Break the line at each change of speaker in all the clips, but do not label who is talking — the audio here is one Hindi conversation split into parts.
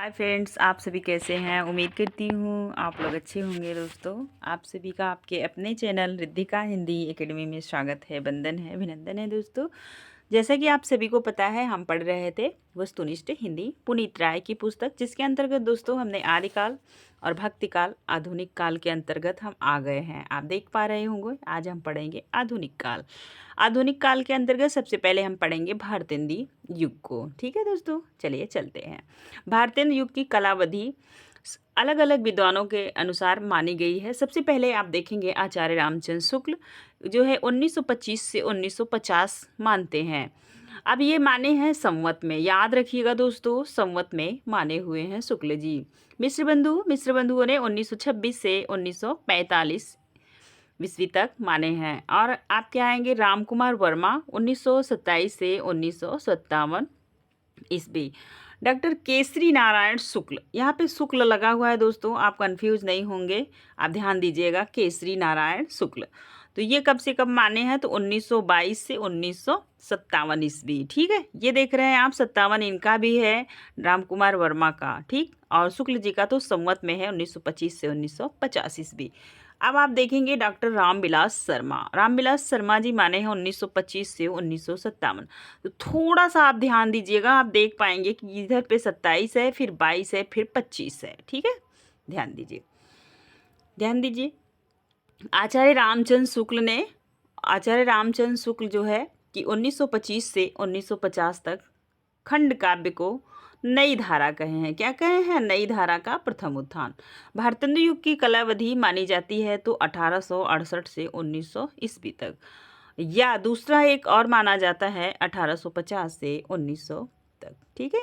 हाय फ्रेंड्स, आप सभी कैसे हैं। उम्मीद करती हूँ आप लोग अच्छे होंगे। दोस्तों, आप सभी का आपके अपने चैनल रिद्धिका हिंदी एकेडमी में स्वागत है, वंदन है, अभिनंदन है। दोस्तों, जैसा कि आप सभी को पता है, हम पढ़ रहे थे वस्तुनिष्ठ हिंदी पुनीत राय की पुस्तक, जिसके अंतर्गत दोस्तों हमने आदिकाल और भक्तिकाल आधुनिक काल के अंतर्गत हम आ गए हैं। आप देख पा रहे होंगे, आज हम पढ़ेंगे आधुनिक काल। आधुनिक काल के अंतर्गत सबसे पहले हम पढ़ेंगे भारतेंदी युग को। ठीक है दोस्तों, चलिए चलते हैं। भारतेंदु युग की कालावधि अलग अलग विद्वानों के अनुसार मानी गई है। सबसे पहले आप देखेंगे आचार्य रामचंद्र शुक्ल जो है 1925 से 1950 मानते हैं। अब ये माने हैं संवत में, याद रखिएगा दोस्तों, संवत में माने हुए हैं शुक्ल जी। मिश्र बंधुओं ने 1926 से 1945 ईस्वी तक माने हैं। और आप क्या आएंगे, राम कुमार वर्मा 1927 से 1957 ईस्वी। डॉक्टर केसरी नारायण शुक्ल, यहाँ पे शुक्ल लगा हुआ है दोस्तों, आप कंफ्यूज नहीं होंगे, आप ध्यान दीजिएगा, केसरी नारायण शुक्ल। तो ये कब से कब माने हैं, तो 1922 से 1957 ईस्वी। ठीक है, ये देख रहे हैं आप, 57 इनका भी है, राम कुमार वर्मा का। ठीक, और शुक्ल जी का तो संवत में है 1925 से 1950 ईस्वी। अब आप देखेंगे डॉक्टर रामविलास शर्मा। रामविलास शर्मा जी माने हैं 1925 से 1957। तो थोड़ा सा आप ध्यान दीजिएगा, आप देख पाएंगे कि इधर पे 27 है, फिर 22 है, फिर 25 है। ठीक है, ध्यान दीजिए, ध्यान दीजिए। आचार्य रामचंद्र शुक्ल जो है कि 1925 से 1950 तक खंड काव्य को नई धारा कहे हैं। क्या कहे हैं, नई धारा का प्रथम उत्थान। भारतेंदु युग की कलावधि मानी जाती है तो 1868 से 1900 ईस्वी तक, या दूसरा एक और माना जाता है 1850 से 1900 तक। ठीक है,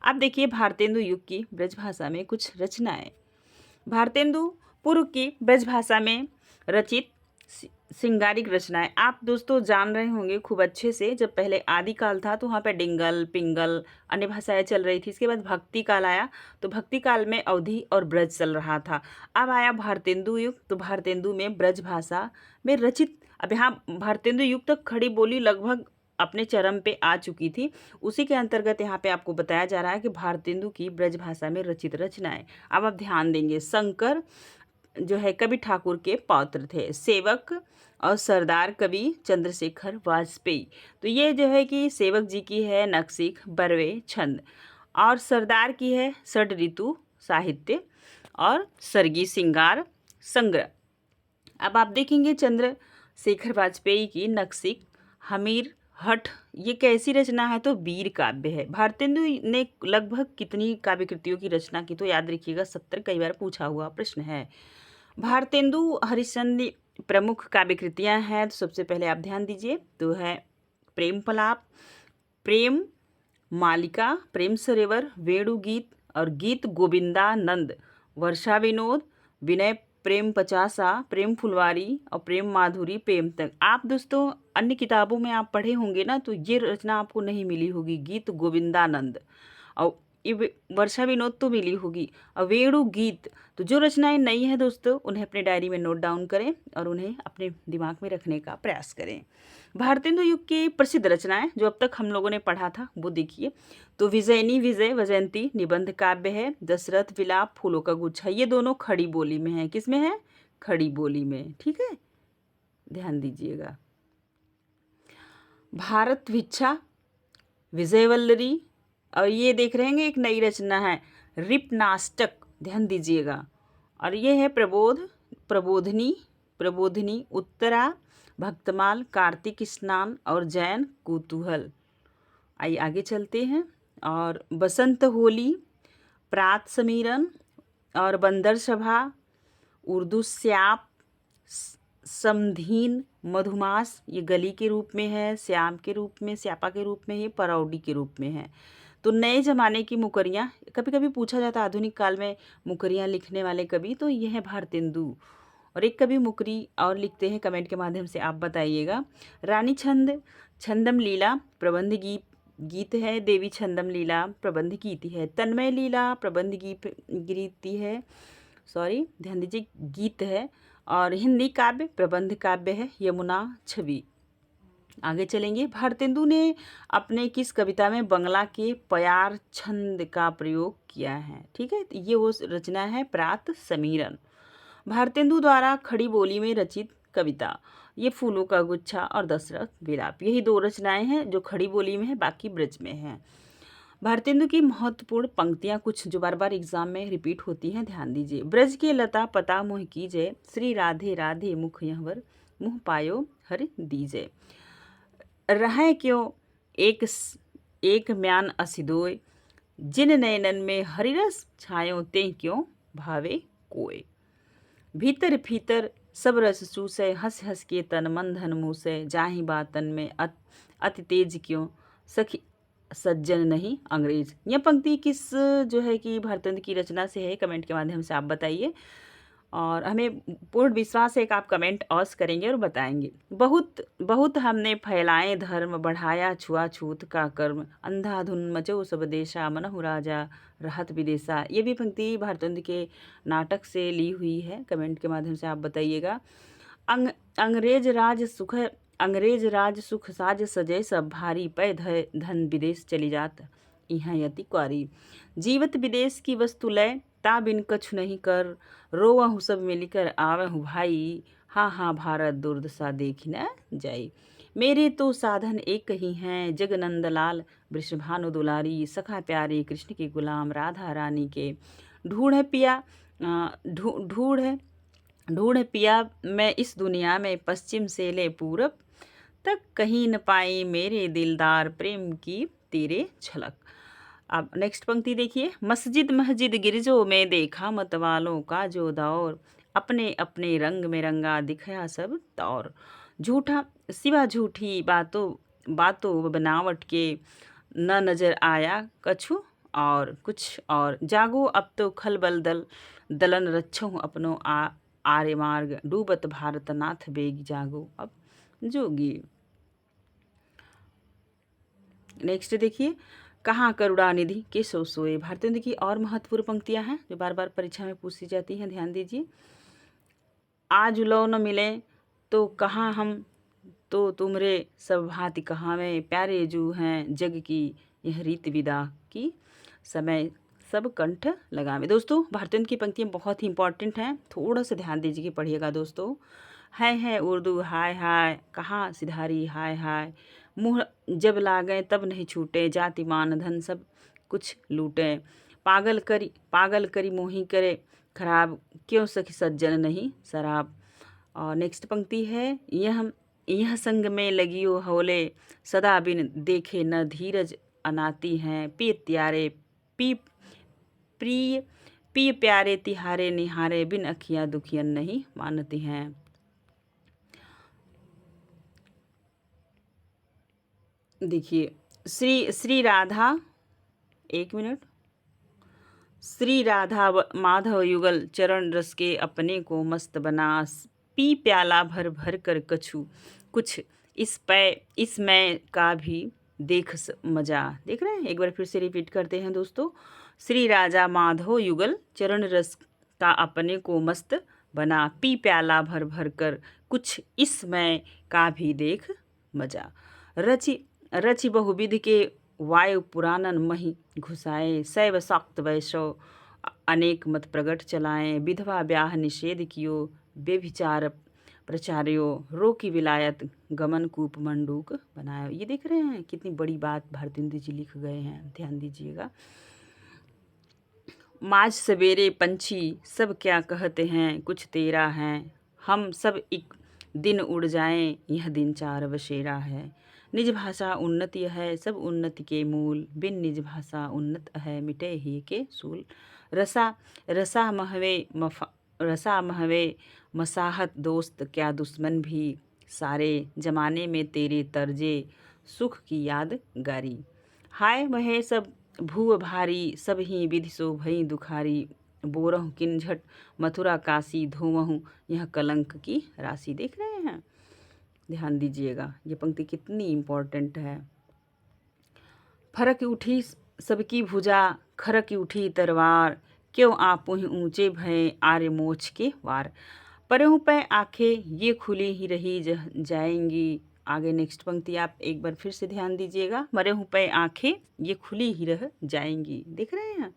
अब देखिए भारतेंदु युग की ब्रजभाषा में कुछ रचनाएं। भारतेंदु पूर्व की ब्रजभाषा में रचित श्रृंगारिक रचनाएं आप दोस्तों जान रहे होंगे खूब अच्छे से। जब पहले आदिकाल था तो वहाँ पे डिंगल पिंगल अन्य भाषाएं चल रही थी। इसके बाद भक्ति काल आया तो भक्ति काल में अवधी और ब्रज चल रहा था। अब आया भारतेंदु युग, तो भारतेंदु में ब्रज भाषा में रचित, अब यहाँ भारतेंदु युग तक खड़ी बोली लगभग अपने चरम पे आ चुकी थी। उसी के अंतर्गत यहाँ पे आपको बताया जा रहा है कि भारतेंदु की ब्रज भाषा में रचित रचनाएं। अब आप ध्यान देंगे, शंकर जो है कवि ठाकुर के पौत्र थे, सेवक और सरदार कवि चंद्रशेखर वाजपेयी। तो ये जो है कि सेवक जी की है नक्सिक बरवे छंद, और सरदार की है षड ऋतु साहित्य और सर्गी सिंगार संग्रह। अब आप देखेंगे चंद्रशेखर वाजपेयी की नक्सिक हमीर हठ, ये कैसी रचना है, तो वीर काव्य है। भारतेंदु ने लगभग कितनी काव्य कृतियों की रचना की, तो याद रखिएगा 70, कई बार पूछा हुआ प्रश्न है। भारतेंदु हरिश्चंद्र प्रमुख काव्य कृतियाँ हैं, तो सबसे पहले आप ध्यान दीजिए, तो है प्रेम पलाप, प्रेम मालिका, प्रेम सरोवर, वेणुगीत और गीत गोविंदानंद, वर्षा विनोद, विनय प्रेम पचासा, प्रेम फुलवारी और प्रेम माधुरी प्रेम तक। आप दोस्तों अन्य किताबों में आप पढ़े होंगे ना, तो ये रचना आपको नहीं मिली होगी, गीत गोविंदानंद। और ये वर्षा विनोद तो मिली होगी, और वेणु गीत। तो जो रचनाएं नई हैं दोस्तों, उन्हें अपने डायरी में नोट डाउन करें और उन्हें अपने दिमाग में रखने का प्रयास करें। भारतेंदु युग की प्रसिद्ध रचनाएं जो अब तक हम लोगों ने पढ़ा था वो देखिए, तो विजयनी विजय वजयंती निबंध काव्य है, दशरथ विलाप फूलों का गुच्छा, ये दोनों खड़ी बोली में है। किस में है, खड़ी बोली में। ठीक है, ध्यान दीजिएगा। भारत भिक्षा विजयवल्लरी, और ये देख रहे हैं एक नई रचना है रिपनाष्टक, ध्यान दीजिएगा। और ये है प्रबोधिनी उत्तरा, भक्तमाल, कार्तिक स्नान और जैन कुतूहल। आइए आगे चलते हैं। और बसंत होली, प्रात समीरन और बंदर सभा, उर्दू स्याप, समधीन, मधुमास, ये गली के रूप में है, श्याम के रूप में, स्यापा के रूप में, ये परौडी के रूप में है। तो नए ज़माने की मुकरियाँ, कभी कभी पूछा जाता है आधुनिक काल में मुकरियाँ लिखने वाले कवि, तो ये है भारतेंदु। और एक कवि मुकरी और लिखते हैं, कमेंट के माध्यम से आप बताइएगा। रानी छंद, छंदम लीला प्रबंध गीत है, देवी छंदम लीला प्रबंध गीति है, तन्मय लीला प्रबंध गीति है, सॉरी ध्यान दीजिए, गीत है। और हिंदी काव्य प्रबंध काव्य है, यमुना छवि। आगे चलेंगे। भारतेंदु ने अपने किस कविता में बंगला के प्यार छंद का प्रयोग किया है? ठीक है, तो ये वो रचना है प्रात समीरन। भारतेंदु द्वारा खड़ी बोली में रचित कविता ये फूलों का गुच्छा और दशरथ विलाप, यही दो रचनाएं हैं जो खड़ी बोली में है, बाकी ब्रज में है। भारतेंदु की महत्वपूर्ण पंक्तियां कुछ जो बार बार एग्जाम में रिपीट होती हैं, ध्यान दीजिए। ब्रज के लता पता मोह कीजय, श्री राधे राधे मुख यहवर, मुँह पायो हरि दीजय। रहे क्यों एक एक म्यान असिदोय, जिन नयनन में हरिरस छायो ते क्यों भावे कोय। भीतर भीतर सब रस चूसै, हंस हंस के तन मन धन मूसै, जाहि बातन में अति तेज क्यों, सखी सज्जन नहीं अंग्रेज। यह पंक्ति किस जो है कि भारतेंदु की रचना से है, कमेंट के माध्यम से आप बताइए, और हमें पूर्ण विश्वास है कि आप कमेंट अवश्य करेंगे और बताएंगे। बहुत बहुत हमने फैलाए धर्म, बढ़ाया छुआछूत का कर्म, अंधाधुन मचो सब देशा, मनहु राजा रहत विदेशा। ये भी पंक्ति भारतेंदु के नाटक से ली हुई है, कमेंट के माध्यम से आप बताइएगा। अंग्रेज राज सुख साज सजय, सब भारी पै धन विदेश चली जात, इहाँ यति क्वारी। जीवत विदेश की वस्तु लय, ता बिन कछु नहीं कर, रोवहु सब मिलकर आवहु भाई, हाँ हाँ भारत दुर्दशा देखी न जाई। मेरे तो साधन एक ही हैं, जगनंद लाल वृषभानु दुलारी, सखा प्यारे कृष्ण के गुलाम, राधा रानी के ढूढ़ पिया ढूढ़ पिया मैं इस दुनिया में, पश्चिम से ले पूरब तक कहीं न पाई मेरे दिलदार, प्रेम की तेरे झलक। अब नेक्स्ट पंक्ति देखिए। मस्जिद मस्जिद गिरजों में देखा मतवालों का जो दौर, अपने अपने रंग में रंगा दिखया सब तौर। झूठा सिवा झूठी बातों बनावट के, न नजर आया कछु और कुछ और। जागो अब तो खलबल दलन रच्छों अपनो आर्य मार्ग, डूबत भारत नाथ बेग जागो अब जोगी। नेक्स्ट देखिए। कहाँ करुणानिधि के सो सोए। भारतेंदु की और महत्वपूर्ण पंक्तियां हैं जो बार बार परीक्षा में पूछी जाती हैं, ध्यान दीजिए। आज लो न मिले तो कहाँ हम, तो तुमरे सब भांति कहाँ में, प्यारे जू हैं जग की यह रीत विदा की, समय सब कंठ लगावे। दोस्तों भारतेंदु की पंक्तियां बहुत ही इंपॉर्टेंट हैं, थोड़ा सा ध्यान दीजिए, पढ़िएगा दोस्तों। है उर्दू हाय हाय, कहाँ सिधारी हाय हाय, मुँह जब लागे तब नहीं छूटे, जाति मान धन सब कुछ लूटे। पागल करी मोही करे खराब, क्यों सखी सज्जन नहीं शराब। और नेक्स्ट पंक्ति है। यह संग में लगियो हौले, सदा बिन देखे न धीरज अनाती हैं, पी त्यारे पी प्रिय पी प्यारे तिहारे निहारे, बिन अखिया दुखियन नहीं मानती हैं। देखिए। श्री राधा, एक मिनट। श्री राधा माधव युगल, चरण रस के अपने को मस्त बना, पी प्याला भर भर कर कछु कुछ, इस मैं का भी देख मजा। देख रहे हैं, एक बार फिर से रिपीट करते हैं दोस्तों। श्री राजा माधव युगल, चरण रस का अपने को मस्त बना, पी प्याला भर भर कर कुछ, इस मैं का भी देख मजा। रचि बहुविध के वायु पुराणन मही घुसाए, शैव शाक्त वैष्णव अनेक मत प्रगट चलाएं, विधवा ब्याह निषेध कियो, बेभिचार प्रचार्यो, रोकी विलायत गमन कूप मंडूक बनायो। ये देख रहे हैं कितनी बड़ी बात भारतेंदु जी लिख गए हैं, ध्यान दीजिएगा। माज सवेरे पंछी सब क्या कहते हैं, कुछ तेरा है, हम सब एक दिन उड़ जाएं, यह दिन चार बसेरा है। निज भाषा उन्नति है सब उन्नति के मूल, बिन निज भाषा उन्नत है मिटे ही के सूल। रसा महवे मसाहत दोस्त, क्या दुश्मन भी सारे, जमाने में तेरे तर्जे सुख की याद गारी। हाय वहे सब भूव भारी, सब ही विधि सो भई दुखारी, बोरहु किंझट मथुरा काशी, धोवहु यह कलंक की राशि। देख रहे हैं, ध्यान दीजिएगा, ये पंक्ति कितनी इम्पोर्टेंट है। फरक उठी सबकी भुजा, खरक उठी तरवार, क्यों आपुहि ऊंचे भय आर्य मोक्ष के वार। परहु पै आंखें ये खुली ही रही जाएंगी, आगे नेक्स्ट पंक्ति आप एक बार फिर से ध्यान दीजिएगा। मरे हूँ पे आंखें ये खुली ही रह जाएंगी, देख रहे हैं।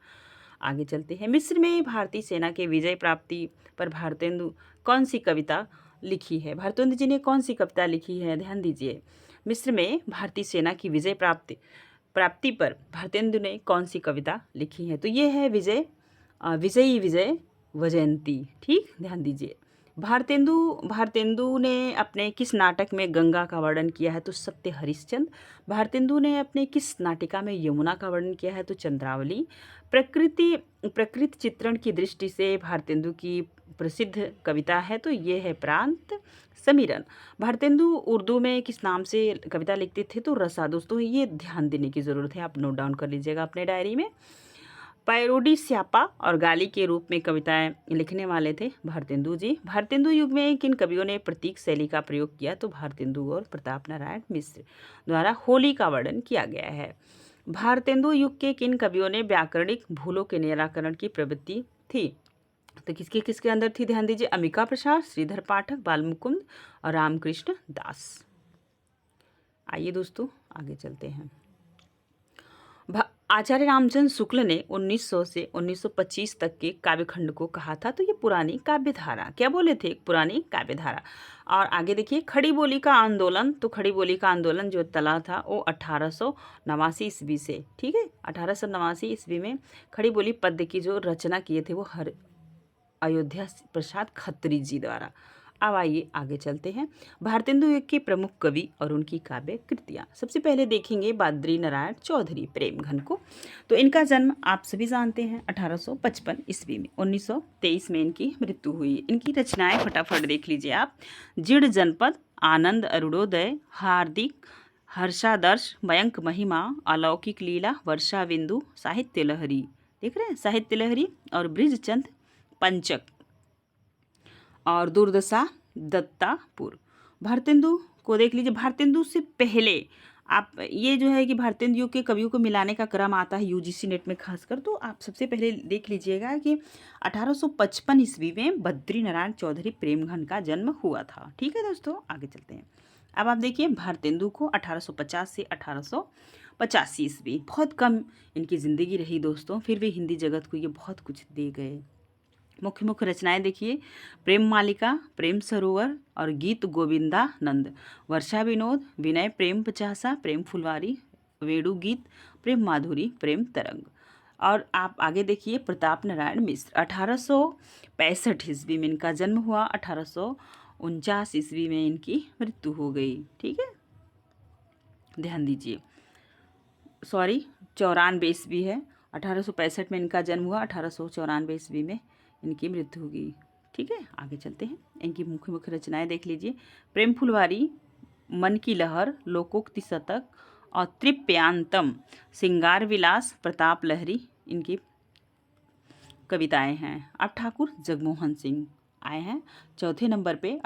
आगे चलते हैं। मिस्र में भारतीय सेना के विजय प्राप्ति पर भारतेंदु कौन सी कविता लिखी है? भारतेंदु जी ने कौन सी कविता लिखी है? ध्यान दीजिए। मिस्र में भारतीय सेना की विजय प्राप्ति पर भारतेंदु ने कौन सी कविता लिखी है? तो ये है विजयी विजय वजयंती। ठीक, ध्यान दीजिए। भारतेंदु ने अपने किस नाटक में गंगा का वर्णन किया है? तो सत्य हरिश्चंद्र। भारतेंदु ने अपने किस नाटिका में यमुना का वर्णन किया है? तो चंद्रावली। प्रकृति चित्रण की दृष्टि से भारतेंदु की प्रसिद्ध कविता है तो ये है प्रांत समीरन। भारतेंदु उर्दू में किस नाम से कविता लिखते थे? तो रसा। दोस्तों ये ध्यान देने की ज़रूरत है, आप नोट डाउन कर लीजिएगा अपने डायरी में। पैरोडी स्यापा और गाली के रूप में कविताएं लिखने वाले थे भारतेंदु जी। भारतेंदु युग में किन कवियों ने प्रतीक शैली का प्रयोग किया? तो भारतेंदु और प्रताप नारायण मिश्र द्वारा होली का वर्णन किया गया है। भारतेंदु युग के किन कवियों ने व्याकरणिक भूलों के निराकरण की प्रवृत्ति थी? तो किसके किसके अंदर थी? ध्यान दीजिए। अंबिका प्रसाद, श्रीधर पाठक, बालमुकुंद और रामकृष्ण दास। आइए दोस्तों आगे चलते हैं। आचार्य रामचंद्र शुक्ल ने 1900 से 1925 तक के काव्यखंड को कहा था तो ये पुरानी काव्यधारा, क्या बोले थे? पुरानी काव्यधारा। और आगे देखिए खड़ी बोली का आंदोलन, तो खड़ी बोली का आंदोलन जो चला था वो 1889 ईस्वी से, ठीक है। 1889 ईस्वी में खड़ी बोली पद्य की जो रचना किए थे वो अयोध्या प्रसाद खत्री जी द्वारा। अब आइए आगे चलते हैं। भारतेंदु युग के प्रमुख कवि और उनकी काव्य कृतियाँ। सबसे पहले देखेंगे बद्री नारायण चौधरी प्रेमघन को। तो इनका जन्म आप सभी जानते हैं 1855 ईस्वी में। 1923 में इनकी मृत्यु हुई। इनकी रचनाएं फटाफट देख लीजिए आप। जीर्ण जनपद, आनंद अरुणोदय, हार्दिक, हर्षादर्श, मयंक महिमा, अलौकिक लीला, वर्षा बिंदु, साहित्य लहरी, देख रहे हैं साहित्य लहरी, और बृजचंद पंचक और दुर्दशा दत्तापुर। भारतेंदु को देख लीजिए। भारतेंदु से पहले आप ये जो है कि भारतेंदु युग के कवियों को मिलाने का क्रम आता है यूजीसी नेट में खासकर, तो आप सबसे पहले देख लीजिएगा कि 1855 ईस्वी में बद्री नारायण चौधरी प्रेमघन का जन्म हुआ था। ठीक है दोस्तों, आगे चलते हैं। अब आप देखिए भारतेंदु को 1850 से 1885 ईस्वी, बहुत कम इनकी ज़िंदगी रही दोस्तों, फिर भी हिंदी जगत को ये बहुत कुछ दे गए। मुख्य मुख्य रचनाएं देखिए। प्रेम मालिका, प्रेम सरोवर और गीत गोविंदानंद, वर्षा विनोद, विनय प्रेम पचासा, प्रेम फुलवारी, वेणु गीत, प्रेम माधुरी, प्रेम तरंग। और आप आगे देखिए प्रताप नारायण मिश्र। 1865 ईस्वी में इनका जन्म हुआ, 1849 ईस्वी में इनकी मृत्यु हो गई। ठीक है, ध्यान दीजिए। 94 ईस्वी है। 1865 में इनका जन्म हुआ, 1894 ईस्वी में इनकी मृत्यु होगी। ठीक है, आगे चलते हैं। इनकी मुख्य मुख्य रचनाएं देख लीजिए। प्रेम फुलवारी, मन की लहर, लोकोक्ति शतक और तृप्यांतम, श्रृंगार विलास, प्रताप लहरी इनकी कविताएं हैं। अब ठाकुर जगमोहन सिंह आए हैं चौथे नंबर पे।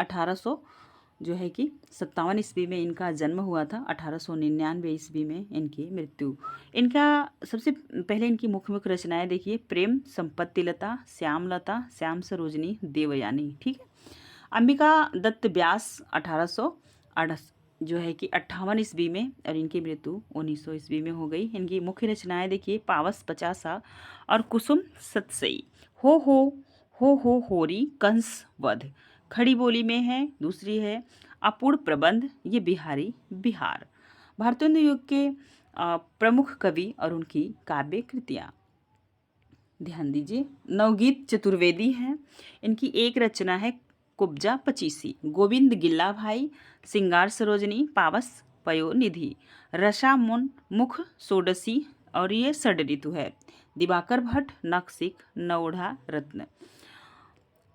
57 ईस्वी में इनका जन्म हुआ था, 1899 ईस्वी में इनकी मृत्यु। इनका सबसे पहले इनकी मुख्य मुख्य रचनाएं देखिए। प्रेम संपत्तिलता, श्यामलता, श्याम सरोजनी, देवयानी। ठीक है। अंबिका दत्त व्यास 58 ईस्वी में, और इनकी मृत्यु 1900 ईस्वी में हो गई। इनकी मुख्य रचनाएं देखिए। पावस पचासा और कुसुम सतसई, हो होरी, कंस वध, खड़ी बोली में है। दूसरी है अपूर्ण प्रबंध, ये बिहारी बिहार। भारतेंदु युग के प्रमुख कवि और उनकी काव्य कृतियाँ ध्यान दीजिए। नवगीत चतुर्वेदी हैं। इनकी एक रचना है कुब्जा पचीसी, गोविंद गिल्ला भाई, श्रृंगार सरोजनी, पावस पयोनिधि, रसा मुख सोडसी, और ये षड ऋतु है। दिवाकर भट्ट, नखशिख, नौढ़ा रत्न।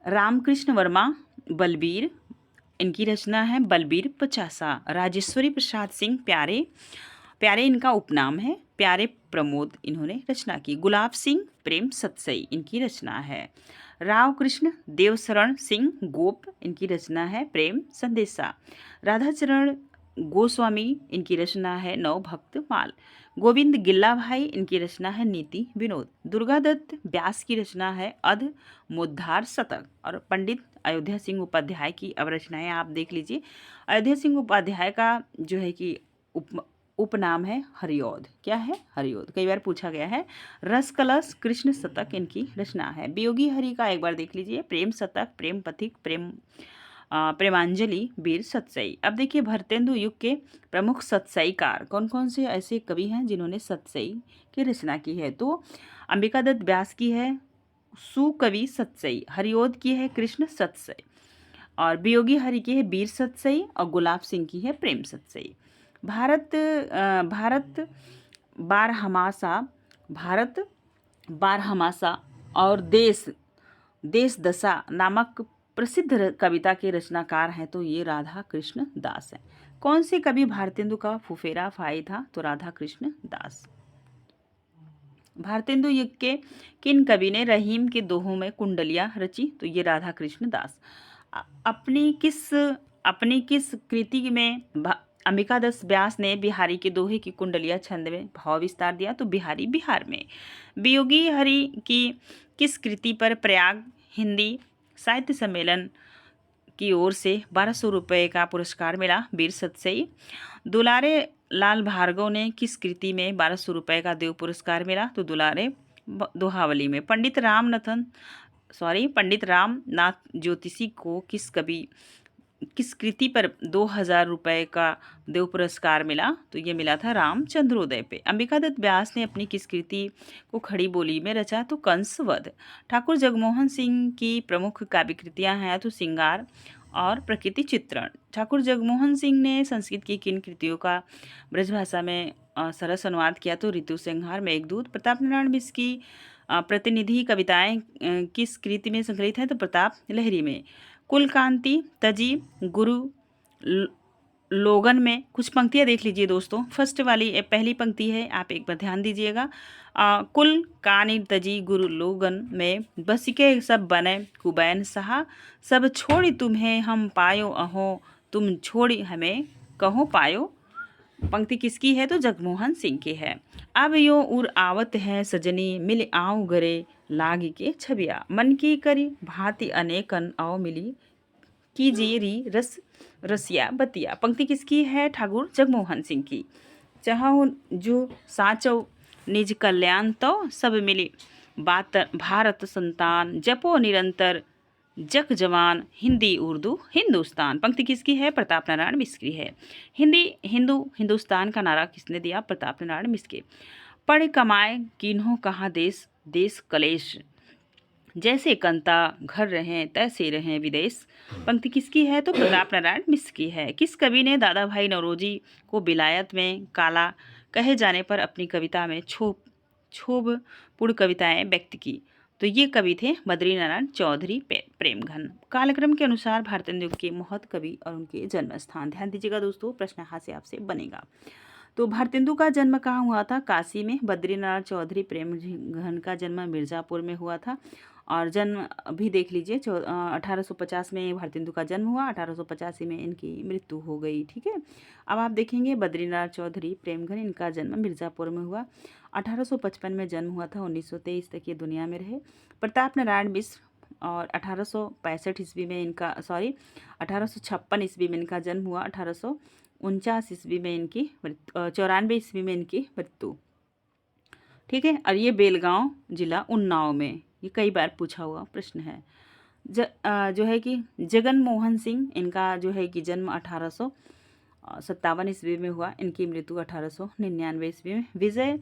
रामकृष्ण वर्मा बलबीर, इनकी रचना है बलबीर पचासा। राजेश्वरी प्रसाद सिंह प्यारे इनका उपनाम है। प्यारे प्रमोद इन्होंने रचना की। गुलाब सिंह प्रेम सतसई इनकी रचना है। राव कृष्ण देवशरण सिंह गोप, इनकी रचना है प्रेम संदेशा। राधाचरण गोस्वामी, इनकी रचना है नव भक्त माल। गोविंद गिल्ला भाई, इनकी रचना है नीति विनोद। दुर्गादत्त व्यास की रचना है अध मुद्धार शतक। और पंडित अयोध्या सिंह उपाध्याय की अब रचनाएं आप देख लीजिए। अयोध्या सिंह उपाध्याय का जो है कि उपनाम है हरिऔध। क्या है? हरिऔध, कई बार पूछा गया है। रस कलश कृष्ण शतक इनकी रचना है। वियोगी हरि का एक बार देख लीजिए, प्रेम शतक, प्रेम पथिक, प्रेमांजलि, वीर सतसई। अब देखिए भरतेंदु युग के प्रमुख सतसईकार कौन कौन से ऐसे कवि हैं जिन्होंने सतसई की रचना की है? तो अंबिका दत्त व्यास की है सुकवि सतसई, हरिऔध की है कृष्ण सतसई, और वियोगी हरि की है वीर सतसई, और गुलाब सिंह की है प्रेम सतसई। भारत बारहमासा और देश दशा नामक प्रसिद्ध कविता के रचनाकार हैं, तो ये राधा कृष्ण दास हैं। कौन से कवि भारतेंदु का फुफेरा भाई था? तो राधा कृष्ण दास। भारतेंदु युग के किन कवि ने रहीम के दोहों में कुंडलियां रची? तो ये राधा कृष्ण दास। अपनी किस कृति में अंबिका दास व्यास ने बिहारी के दोहे की कुंडलिया छंद में भाव विस्तार दिया? तो बिहारी बिहार में। वियोगी हरि की किस कृति पर प्रयाग हिंदी साहित्य सम्मेलन की ओर से 1200 रुपये का पुरस्कार मिला? वीर सतसई। दुलारे लाल भार्गव ने किस कृति में 1200 रुपये का देव पुरस्कार मिला? तो दुलारे दोहावली में। पंडित रामनाथ ज्योतिषी को किस कृति पर 2000 रुपये का देव पुरस्कार मिला? तो ये मिला था रामचंद्रोदय पे। अंबिका दत्त व्यास ने अपनी किस कृति को खड़ी बोली में रचा? तो कंसवध। ठाकुर जगमोहन सिंह की प्रमुख काव्य कृतियाँ हैं? तो श्रृंगार और प्रकृति चित्रण। ठाकुर जगमोहन सिंह ने संस्कृत की किन कृतियों का ब्रजभाषा में सरस अनुवाद किया? तो ऋतु संहार, मेघदूत। प्रताप नारायण मिश्र की प्रतिनिधि कविताएं किस कृति में संकलित हैं? तो प्रताप लहरी में। कुलकांति तजी गुरु लोगन में कुछ पंक्तियां देख लीजिए दोस्तों। फर्स्ट वाली पहली पंक्ति है, आप एक बार ध्यान दीजिएगा। कुल कानी तजी गुरु लोगन में बसिके सब बने कुबैन सहा, सब छोड़ी तुम्हें हम पायो अहो, तुम छोड़ी हमें कहो पायो। पंक्ति किसकी है? तो जगमोहन सिंह की है। अब यो उर आवत है सजनी, मिल आऊँ गरे लागी के छबिया, मन की करी भांति अनेकन आओ मिली कीजिए री रसिया बतिया। पंक्ति किसकी है? ठाकुर जगमोहन सिंह की। चाहो जो साचो निज कल्याण तो सब मिली बात भारत संतान, जपो निरंतर जग जवान, हिंदी उर्दू हिंदुस्तान। पंक्ति किसकी है? प्रताप नारायण मिश्र की है। हिंदुस्तान का नारा किसने दिया? प्रताप नारायण मिश्र के। पढ़ कमाए किन्हों कहा देश देश कलेश, जैसे कंता घर रहें तैसे रहें विदेश। पंक्ति किसकी है? तो प्रताप नारायण मिश्र की है। किस कवि ने दादा भाई नौरोजी को विलायत में काला कहे जाने पर अपनी कविता में क्षोभपूर्ण कविताएं व्यक्त की? तो ये कवि थे बद्रीनारायण चौधरी प्रेमघन। कालक्रम के अनुसार भारतेंदु के महत कवि और उनके जन्म स्थान ध्यान दीजिएगा दोस्तों, प्रश्न यहाँ से आपसे बनेगा। तो भारतेंदु का जन्म कहाँ हुआ था? काशी में। बद्रीनारायण चौधरी प्रेमघन का जन्म मिर्ज़ापुर में हुआ था। और जन्म भी देख लीजिए 1850 में भारतेंदु का जन्म हुआ, 1885 में इनकी मृत्यु हो गई। ठीक है, अब आप देखेंगे बद्रीनारायण चौधरी प्रेमघन, इनका जन्म मिर्ज़ापुर में हुआ, 1855 में जन्म हुआ था, 1923 तक ये दुनिया में रहे। प्रताप नारायण मिश्र और 1865 ईस्वी में इनका 1856 ईस्वी में इनका जन्म हुआ, 1849 ईस्वी में इनकी 94 ईस्वी में इनकी मृत्यु। ठीक है, और ये बेलगांव जिला उन्नाव में, ये कई बार पूछा हुआ प्रश्न है। जो है कि जगन मोहन सिंह, इनका जो है कि जन्म 1857 ईस्वी में हुआ, इनकी मृत्यु 1899 ईस्वी में। विजय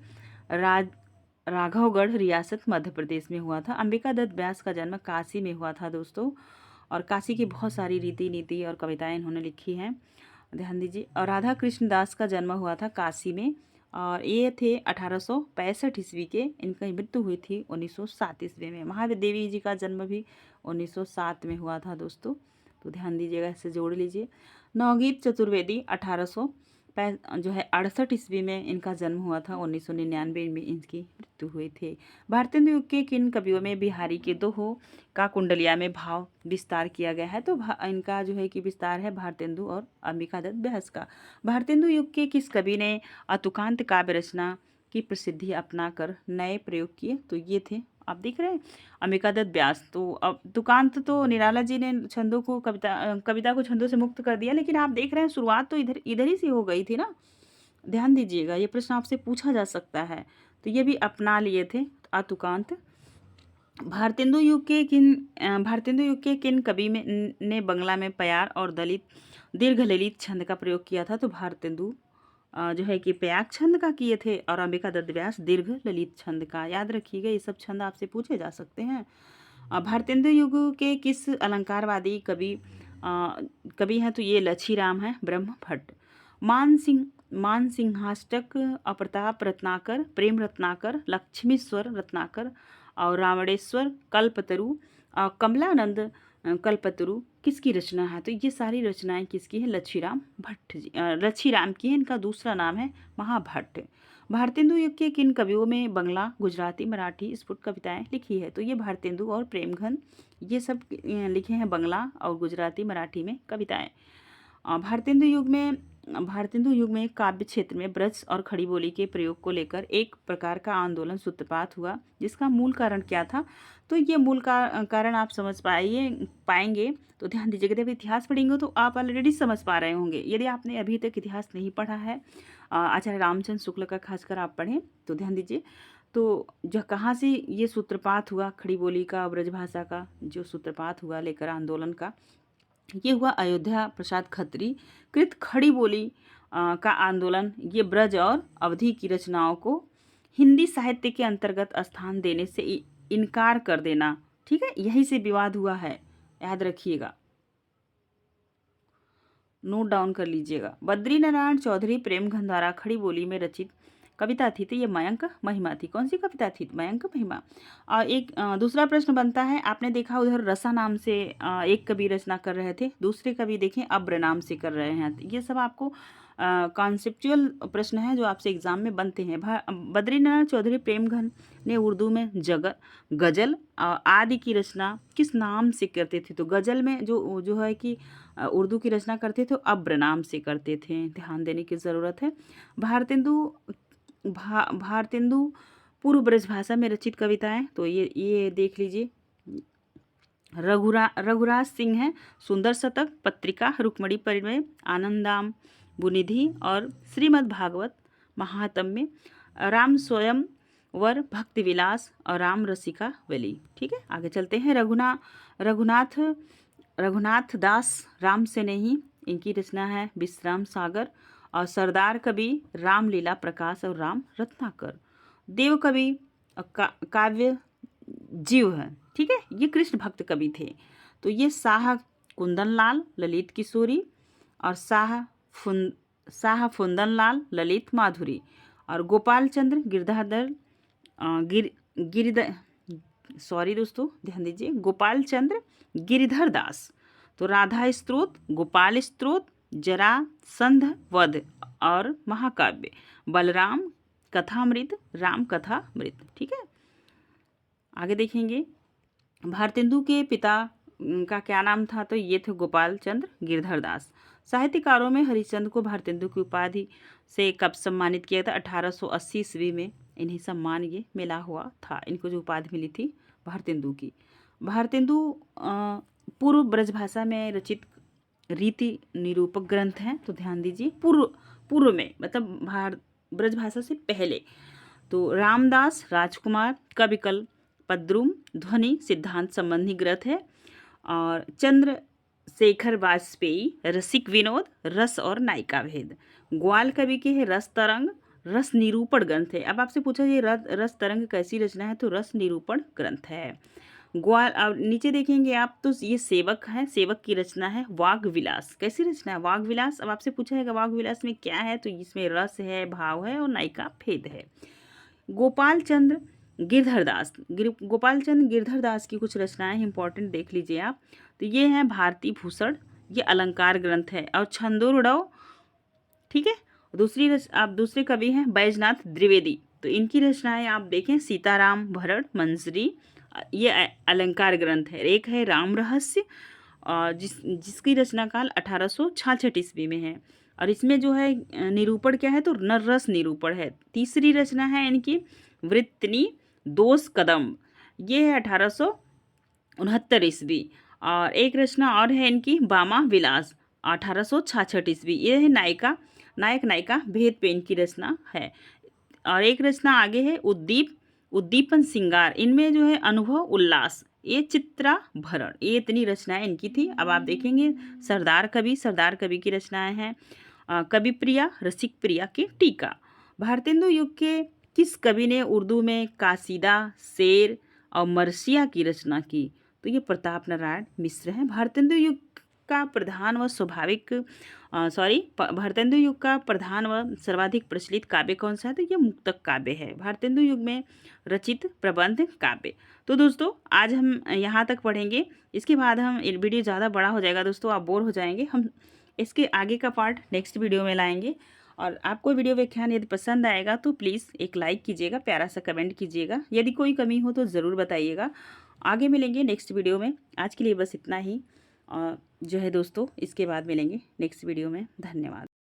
राघवगढ़ रियासत मध्य प्रदेश में हुआ था। अंबिका दत्त व्यास का जन्म काशी में हुआ था दोस्तों, और काशी की बहुत सारी रीति नीति और कविताएं इन्होंने लिखी हैं, ध्यान दीजिए। और राधा कृष्ण दास का जन्म हुआ था काशी में, और ये थे 1865 ईस्वी के। इनकी मृत्यु हुई थी 1907 ईस्वी में। महादेवी जी का जन्म भी 1907 में हुआ था दोस्तों, तो ध्यान दीजिएगा, इससे जोड़ लीजिए। नवगीत चतुर्वेदी जो है 68 ईस्वी में इनका जन्म हुआ था। 1999 में इनकी मृत्यु हुई थी। भारतेंदु युग के किन कवियों में बिहारी के दोहो का कुंडलिया में भाव विस्तार किया गया है? तो इनका जो है कि विस्तार है भारतेंदु और अंबिका दत्त व्यास का। भारतेंदु युग के किस कवि ने अतुकांत काव्य रचना की प्रसिद्धि अपनाकर नए प्रयोग किए? तो ये थे, आप देख रहे हैं, अंबिका दत्त व्यास। तो अब तुकांत तो निराला जी ने छंदों को कविता को छंदों से मुक्त कर दिया, लेकिन आप देख रहे हैं शुरुआत तो इधर इधर ही से हो गई थी ना। ध्यान दीजिएगा, ये प्रश्न आपसे पूछा जा सकता है। तो ये भी अपना लिए थे तुकांत। भारतेंदु युग के किन कवि में ने बंगला में प्यार और दलित दीर्घ ललित छंद का प्रयोग किया था? तो भारतेंदु जो है कि प्याग छंद का किए थे और अंबिका दत्त व्यास दीर्घ ललित छंद का। याद रखिएगा, ये सब छंद आपसे पूछे जा सकते हैं। भारतेंदु युग के किस अलंकारवादी कवि हैं? तो ये लच्छीराम है ब्रह्म भट्ट। मान सिंहाष्टक, अप्रताप रत्नाकर, प्रेम रत्नाकर, लक्ष्मीश्वर रत्नाकर और रावणेश्वर कल्पतरु, कमलानंद कल्पतरु किसकी रचना है? तो ये सारी रचनाएं किसकी है? लच्छीराम भट्ट जी, लच्छीराम की है। इनका दूसरा नाम है महाभट्ट। भारतेंदु युग के किन कवियों में बंगला, गुजराती, मराठी स्फुट कविताएं लिखी है? तो ये भारतेंदु और प्रेमघन, ये सब लिखे हैं बंगला और गुजराती मराठी में कविताएं। भारतेंदु युग में काव्य क्षेत्र में ब्रज और खड़ी बोली के प्रयोग को लेकर एक प्रकार का आंदोलन सूत्रपात हुआ, जिसका मूल कारण क्या था? तो ये मूल कारण आप समझ पाएंगे तो ध्यान दीजिएगा। जब इतिहास पढ़ेंगे तो आप ऑलरेडी समझ पा रहे होंगे। यदि आपने अभी तक इतिहास नहीं पढ़ा है, आचार्य रामचंद्र शुक्ल का खासकर आप पढ़ें तो ध्यान दीजिए। तो जो कहाँ से ये सूत्रपात हुआ, खड़ी बोली का, ब्रजभाषा का जो सूत्रपात हुआ लेकर आंदोलन का, ये हुआ अयोध्या प्रसाद खत्री कृत खड़ी बोली का आंदोलन। ये ब्रज और अवधी की रचनाओं को हिंदी साहित्य के अंतर्गत स्थान देने से इनकार कर देना, ठीक है, यही से विवाद हुआ है, याद रखिएगा, नोट डाउन कर लीजिएगा। बद्रीनारायण चौधरी प्रेमघन द्वारा खड़ी बोली में रचित कविता थी, तो ये मयंक महिमा थी। कौन सी कविता थी? मयंक महिमा। और एक दूसरा प्रश्न बनता है, आपने देखा उधर रसा नाम से एक कवि रचना कर रहे थे, दूसरे कवि देखें अब्र नाम से कर रहे हैं। ये सब आपको कॉन्सेप्चुअल प्रश्न है जो आपसे एग्जाम में बनते हैं। बद्रीनारायण चौधरी प्रेमघन ने उर्दू में गजल आदि की रचना किस नाम से करते थे? तो गजल में जो है कि उर्दू की रचना करते थे अब्र नाम से करते थे, ध्यान देने की ज़रूरत है। भारतेंदु पूर्व ब्रजभाषा में रचित कविताएं, तो ये देख लीजिए। रघुराज सिंह है सुंदर शतक, पत्रिका, रुक्मणी परिणय, आनंदाम बुनिधि और श्रीमद् भागवत महात्म्य, राम स्वयं वर, भक्ति विलास और राम रसिका वली। ठीक है, आगे चलते हैं। रघुनाथ दास राम से नहीं, इनकी रचना है विश्राम सागर। और सरदार कवि रामलीला प्रकाश और राम रत्नाकर। देव कवि काव्य जीव है, ठीक है, ये कृष्ण भक्त कवि थे। तो ये शाह कुंदन लाल, ललित किशोरी और शाह फुंदन लाल, ललित माधुरी और गोपाल चंद्र ध्यान दीजिए, गोपाल चंद्र गिरिधर दास। तो राधा स्तोत्र, गोपाल स्तोत्र, जरासंध वध और महाकाव्य, बलराम कथामृत, राम कथामृत। ठीक है, आगे देखेंगे। भारतेंदु के पिता का क्या नाम था? तो ये थे गोपाल चंद्र गिरधर दास। साहित्यकारों में हरिश्चंद्र को भारतेंदु की उपाधि से कब सम्मानित किया था? 1880 ईस्वी में इन्हें सम्मान ये मिला हुआ था। इनको जो उपाधि मिली थी भारतेंदु की। भारतेंदु पूर्व ब्रजभाषा में रचित रीति निरूपक ग्रंथ हैं, तो ध्यान दीजिए। पूर्व में मतलब ब्रजभाषा से पहले तो रामदास राजकुमार, कविकल पद्रुम, ध्वनि सिद्धांत संबंधी ग्रंथ है। और चंद्रशेखर वाजपेयी रसिक विनोद, रस और नायिका भेद। ग्वाल कवि के है रस तरंग, रस निरूपण ग्रंथ है। अब आपसे पूछा ये रस तरंग कैसी रचना है? तो रस निरूपण ग्रंथ है। ग्वाल, अब नीचे देखेंगे आप तो ये सेवक है, सेवक की रचना है वाग विलास। कैसी रचना है? वाग विलास। अब आपसे पूछा है वाग विलास में क्या है? तो इसमें रस है, भाव है और नायिका भेद है। गोपाल चंद्र गिरधर दास की कुछ रचनाएं इंपॉर्टेंट देख लीजिए आप। तो ये है भारती भूषण, ये अलंकार ग्रंथ है। और छंदोरुड़व, ठीक है, आप दूसरे कवि हैं बैजनाथ द्विवेदी। तो इनकी रचनाएं आप देखें, सीताराम भरण मंजरी, ये अलंकार ग्रंथ है। एक है राम रहस्य, जिसकी रचना काल 1866 ईस्वी में है। और इसमें जो है निरूपण क्या है, तो नररस निरूपण है। तीसरी रचना है इनकी वृत्तनी दोष कदम, ये है 1869 ईस्वी। और एक रचना और है इनकी बामा विलास, 1866 ईस्वी, ये है नायक नायिका भेद पे इनकी रचना है। और एक रचना आगे है उद्दीपन सिंगार, इनमें जो है अनुभव उल्लास, ये चित्रा भरण, ये इतनी रचनाएं इनकी थी। अब आप देखेंगे सरदार कवि की रचनाएं हैं। कवि प्रिया रसिक प्रिया की टीका। भारतेंदु युग के किस कवि ने उर्दू में कासीदा, शेर और मरसिया की रचना की? तो ये प्रताप नारायण मिश्र हैं। भारतेंदु युग का प्रधान व स्वाभाविक भारतेंदु युग का प्रधान व सर्वाधिक प्रचलित काव्य कौन सा है? तो ये मुक्तक काव्य है, भारतेंदु युग में रचित प्रबंध काव्य। तो दोस्तों आज हम यहाँ तक पढ़ेंगे, इसके बाद हम वीडियो ज़्यादा बड़ा हो जाएगा दोस्तों, आप बोर हो जाएंगे। हम इसके आगे का पार्ट नेक्स्ट वीडियो में लाएंगे। और आपको वीडियो व्याख्यान यदि पसंद आएगा तो प्लीज़ एक लाइक कीजिएगा, प्यारा सा कमेंट कीजिएगा, यदि कोई कमी हो तो ज़रूर बताइएगा। आगे मिलेंगे नेक्स्ट वीडियो में। आज के लिए बस इतना ही, जो है दोस्तों, इसके बाद मिलेंगे नेक्स्ट वीडियो में। धन्यवाद।